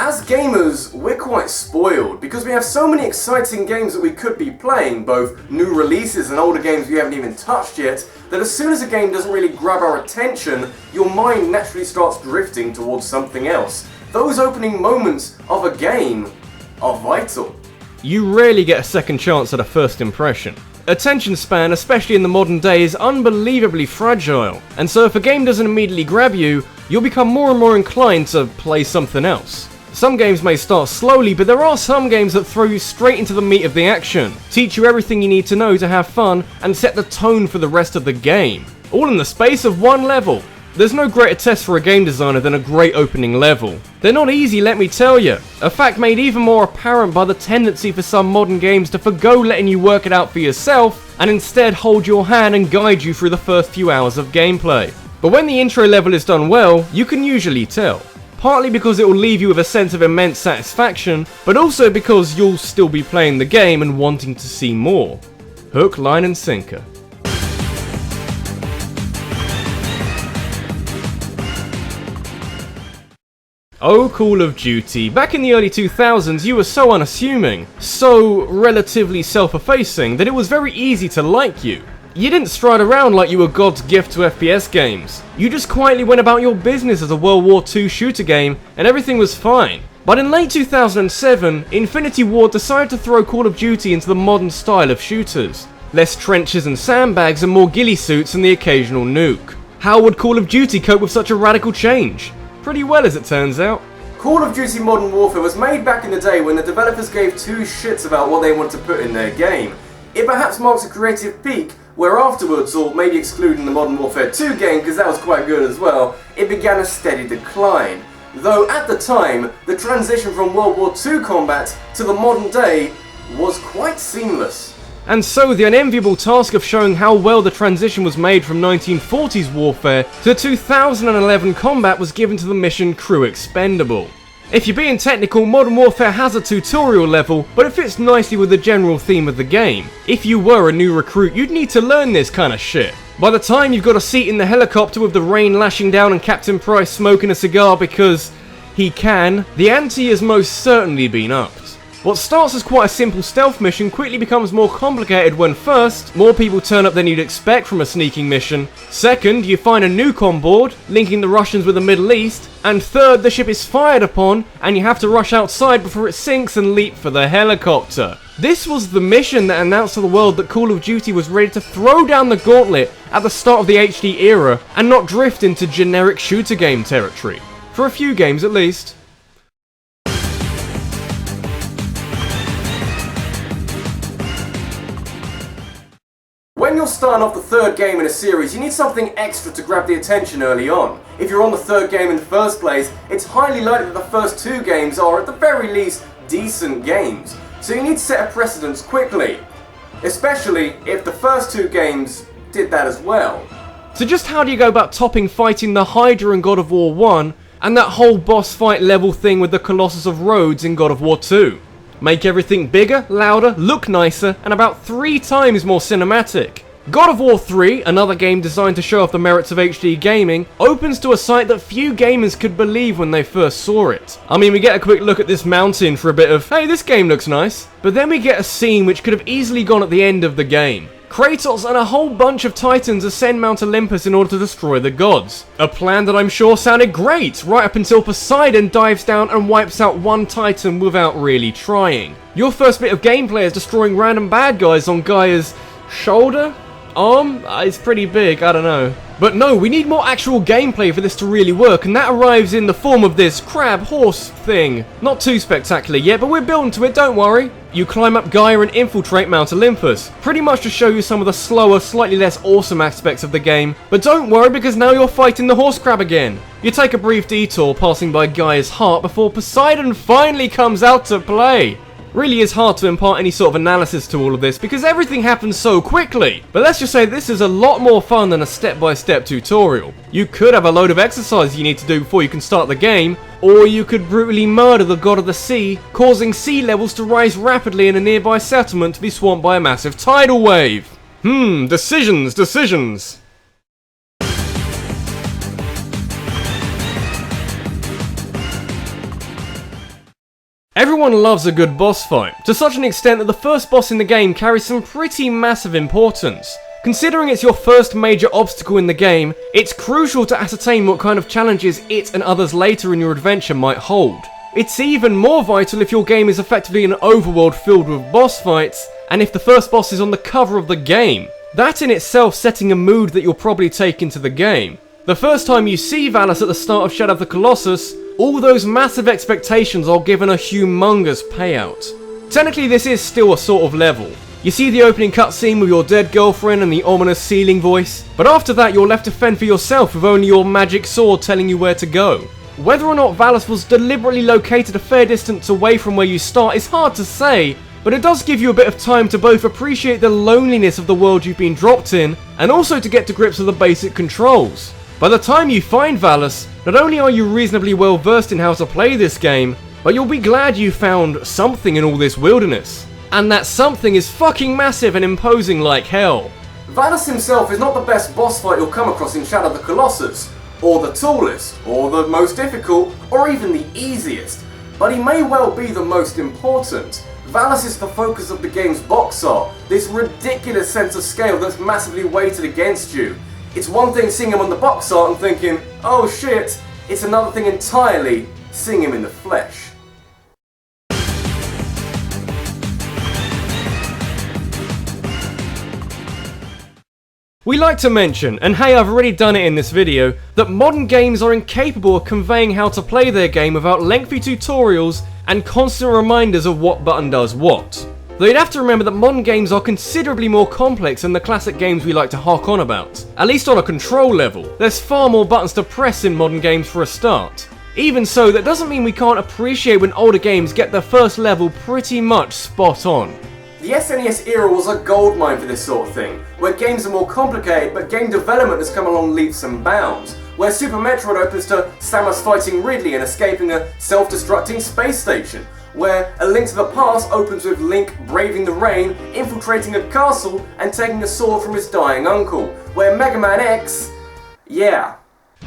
As gamers, we're quite spoiled because we have so many exciting games that we could be playing, both new releases and older games we haven't even touched yet, that as soon as a game doesn't really grab our attention, your mind naturally starts drifting towards something else. Those opening moments of a game are vital. You rarely get a second chance at a first impression. Attention span, especially in the modern day, is unbelievably fragile, and so if a game doesn't immediately grab you, you'll become more and more inclined to play something else. Some games may start slowly, but there are some games that throw you straight into the meat of the action, teach you everything you need to know to have fun, and set the tone for the rest of the game. All in the space of one level. There's no greater test for a game designer than a great opening level. They're not easy, let me tell you. A fact made even more apparent by the tendency for some modern games to forgo letting you work it out for yourself, and instead hold your hand and guide you through the first few hours of gameplay. But when the intro level is done well, you can usually tell. Partly because it will leave you with a sense of immense satisfaction, but also because you'll still be playing the game and wanting to see more. Hook, line and sinker. Oh, Call of Duty. Back in the early 2000s, you were so unassuming, so relatively self-effacing, that it was very easy to like you. You didn't stride around like you were God's gift to FPS games. You just quietly went about your business as a World War II shooter game, and everything was fine. But in late 2007, Infinity Ward decided to throw Call of Duty into the modern style of shooters. Less trenches and sandbags and more ghillie suits and the occasional nuke. How would Call of Duty cope with such a radical change? Pretty well, as it turns out. Call of Duty Modern Warfare was made back in the day when the developers gave two shits about what they wanted to put in their game. It perhaps marks a creative peak where afterwards, or maybe excluding the Modern Warfare 2 game because that was quite good as well, it began a steady decline. Though at the time, the transition from World War II combat to the modern day was quite seamless. And so the unenviable task of showing how well the transition was made from 1940s warfare to 2011 combat was given to the mission Crew Expendable. If you're being technical, Modern Warfare has a tutorial level, but it fits nicely with the general theme of the game. If you were a new recruit, you'd need to learn this kind of shit. By the time you've got a seat in the helicopter with the rain lashing down and Captain Price smoking a cigar because he can, the ante has most certainly been upped. What starts as quite a simple stealth mission quickly becomes more complicated when first, more people turn up than you'd expect from a sneaking mission, second, you find a nuke on board, linking the Russians with the Middle East, and third, the ship is fired upon, and you have to rush outside before it sinks and leap for the helicopter. This was the mission that announced to the world that Call of Duty was ready to throw down the gauntlet at the start of the HD era, and not drift into generic shooter game territory. For a few games at least. When you're starting off the third game in a series, you need something extra to grab the attention early on. If you're on the third game in the first place, it's highly likely that the first two games are, at the very least, decent games. So you need to set a precedence quickly. Especially if the first two games did that as well. So just how do you go about topping fighting the Hydra in God of War 1, and that whole boss fight level thing with the Colossus of Rhodes in God of War 2? Make everything bigger, louder, look nicer, and about 3 times more cinematic. God of War 3, another game designed to show off the merits of HD gaming, opens to a sight that few gamers could believe when they first saw it. I mean, we get a quick look at this mountain for a bit of, hey, this game looks nice. But then we get a scene which could have easily gone at the end of the game. Kratos and a whole bunch of titans ascend Mount Olympus in order to destroy the gods. A plan that I'm sure sounded great, right up until Poseidon dives down and wipes out one titan without really trying. Your first bit of gameplay is destroying random bad guys on Gaia's shoulder? Arm? It's pretty big, I don't know. But no, we need more actual gameplay for this to really work, and that arrives in the form of this crab horse thing. Not too spectacular yet, but we're building to it, don't worry. You climb up Gaia and infiltrate Mount Olympus, pretty much to show you some of the slower, slightly less awesome aspects of the game. But don't worry, because now you're fighting the horse crab again. You take a brief detour passing by Gaia's heart before Poseidon finally comes out to play. Really is hard to impart any sort of analysis to all of this because everything happens so quickly. But let's just say this is a lot more fun than a step-by-step tutorial. You could have a load of exercises you need to do before you can start the game, or you could brutally murder the god of the sea, causing sea levels to rise rapidly in a nearby settlement to be swamped by a massive tidal wave. Decisions. Everyone loves a good boss fight, to such an extent that the first boss in the game carries some pretty massive importance. Considering it's your first major obstacle in the game, it's crucial to ascertain what kind of challenges it and others later in your adventure might hold. It's even more vital if your game is effectively an overworld filled with boss fights, and if the first boss is on the cover of the game. That in itself setting a mood that you'll probably take into the game. The first time you see Valus at the start of Shadow of the Colossus, all those massive expectations are given a humongous payout. Technically this is still a sort of level. You see the opening cutscene with your dead girlfriend and the ominous ceiling voice, but after that you're left to fend for yourself with only your magic sword telling you where to go. Whether or not Valus was deliberately located a fair distance away from where you start is hard to say, but it does give you a bit of time to both appreciate the loneliness of the world you've been dropped in, and also to get to grips with the basic controls. By the time you find Valus, not only are you reasonably well versed in how to play this game, but you'll be glad you found something in all this wilderness. And that something is fucking massive and imposing like hell. Valus himself is not the best boss fight you'll come across in Shadow of the Colossus, or the tallest, or the most difficult, or even the easiest, but he may well be the most important. Valus is the focus of the game's box art, this ridiculous sense of scale that's massively weighted against you. It's one thing seeing him on the box art and thinking, oh shit, it's another thing entirely seeing him in the flesh. We like to mention, and hey I've already done it in this video, that modern games are incapable of conveying how to play their game without lengthy tutorials and constant reminders of what button does what. Though you'd have to remember that modern games are considerably more complex than the classic games we like to hark on about. At least on a control level, there's far more buttons to press in modern games for a start. Even so, that doesn't mean we can't appreciate when older games get their first level pretty much spot on. The SNES era was a goldmine for this sort of thing, where games are more complicated but game development has come along leaps and bounds, where Super Metroid opens to Samus fighting Ridley and escaping a self-destructing space station, where A Link to the Past opens with Link braving the rain, infiltrating a castle and taking a sword from his dying uncle, where Mega Man X... yeah.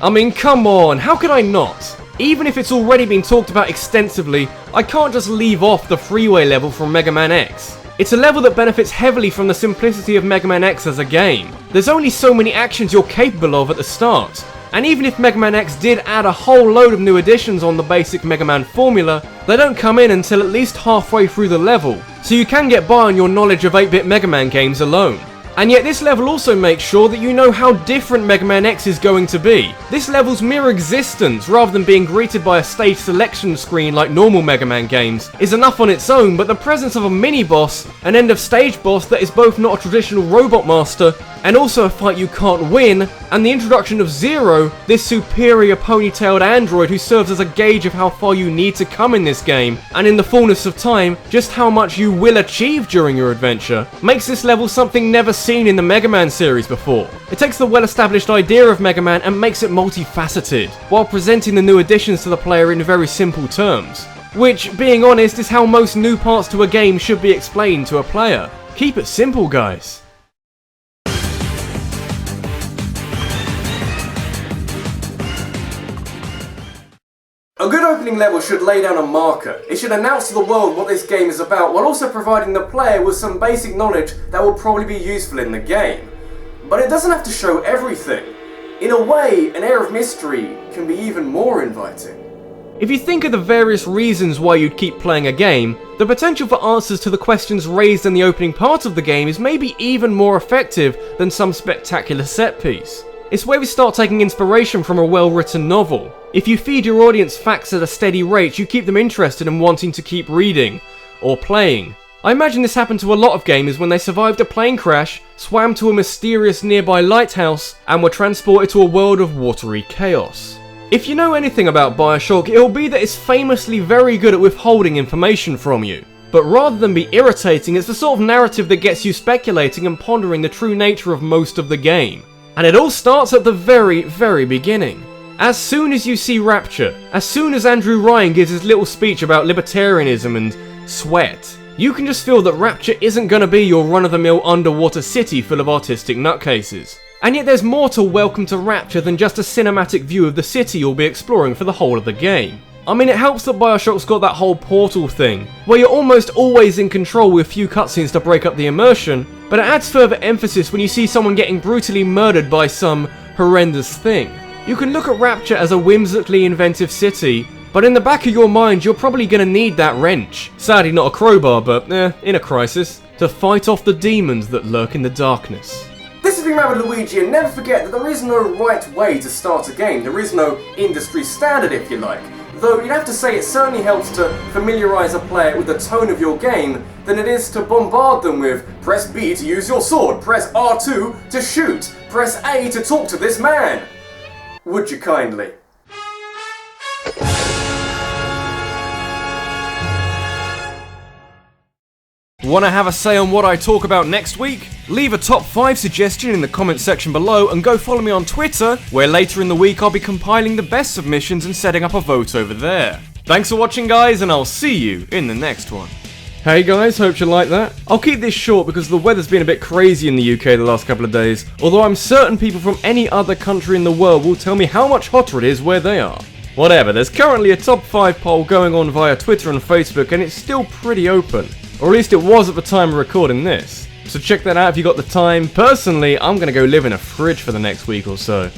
I mean, come on, how could I not? Even if it's already been talked about extensively, I can't just leave off the freeway level from Mega Man X. It's a level that benefits heavily from the simplicity of Mega Man X as a game. There's only so many actions you're capable of at the start, and even if Mega Man X did add a whole load of new additions on the basic Mega Man formula, they don't come in until at least halfway through the level, so you can get by on your knowledge of 8-bit Mega Man games alone. And yet this level also makes sure that you know how different Mega Man X is going to be. This level's mere existence, rather than being greeted by a stage selection screen like normal Mega Man games, is enough on its own, but the presence of a mini-boss, an end-of-stage boss that is both not a traditional robot master, and also a fight you can't win, and the introduction of Zero, this superior ponytailed android who serves as a gauge of how far you need to come in this game, and in the fullness of time, just how much you will achieve during your adventure, makes this level something never seen in the Mega Man series before. It takes the well-established idea of Mega Man and makes it multifaceted, while presenting the new additions to the player in very simple terms. Which, being honest, is how most new parts to a game should be explained to a player. Keep it simple, guys. A good opening level should lay down a marker. It should announce to the world what this game is about, while also providing the player with some basic knowledge that will probably be useful in the game. But it doesn't have to show everything. In a way, an air of mystery can be even more inviting. If you think of the various reasons why you'd keep playing a game, the potential for answers to the questions raised in the opening part of the game is maybe even more effective than some spectacular set piece. It's where we start taking inspiration from a well-written novel. If you feed your audience facts at a steady rate, you keep them interested and wanting to keep reading, or playing. I imagine this happened to a lot of gamers when they survived a plane crash, swam to a mysterious nearby lighthouse, and were transported to a world of watery chaos. If you know anything about Bioshock, it'll be that it's famously very good at withholding information from you. But rather than be irritating, it's the sort of narrative that gets you speculating and pondering the true nature of most of the game. And it all starts at the very, very beginning. As soon as you see Rapture, as soon as Andrew Ryan gives his little speech about libertarianism and sweat, you can just feel that Rapture isn't going to be your run-of-the-mill underwater city full of artistic nutcases. And yet there's more to Welcome to Rapture than just a cinematic view of the city you'll be exploring for the whole of the game. I mean, it helps that Bioshock's got that whole portal thing, where you're almost always in control with few cutscenes to break up the immersion, but it adds further emphasis when you see someone getting brutally murdered by some horrendous thing. You can look at Rapture as a whimsically inventive city, but in the back of your mind you're probably going to need that wrench, sadly not a crowbar, but in a crisis, to fight off the demons that lurk in the darkness. This has been RabbidLuigi, and never forget that there is no right way to start a game. There is no industry standard, if you like. Though you'd have to say it certainly helps to familiarise a player with the tone of your game than it is to bombard them with press B to use your sword, press R2 to shoot, press A to talk to this man. Would you kindly? Want to have a say on what I talk about next week? Leave a top 5 suggestion in the comment section below and go follow me on Twitter, where later in the week I'll be compiling the best submissions and setting up a vote over there. Thanks for watching, guys, and I'll see you in the next one. Hey guys, hope you like that. I'll keep this short because the weather's been a bit crazy in the UK the last couple of days, although I'm certain people from any other country in the world will tell me how much hotter it is where they are. Whatever, there's currently a top 5 poll going on via Twitter and Facebook, and it's still pretty open. Or at least it was at the time of recording this. So check that out if you got the time. Personally, I'm gonna go live in a fridge for the next week or so.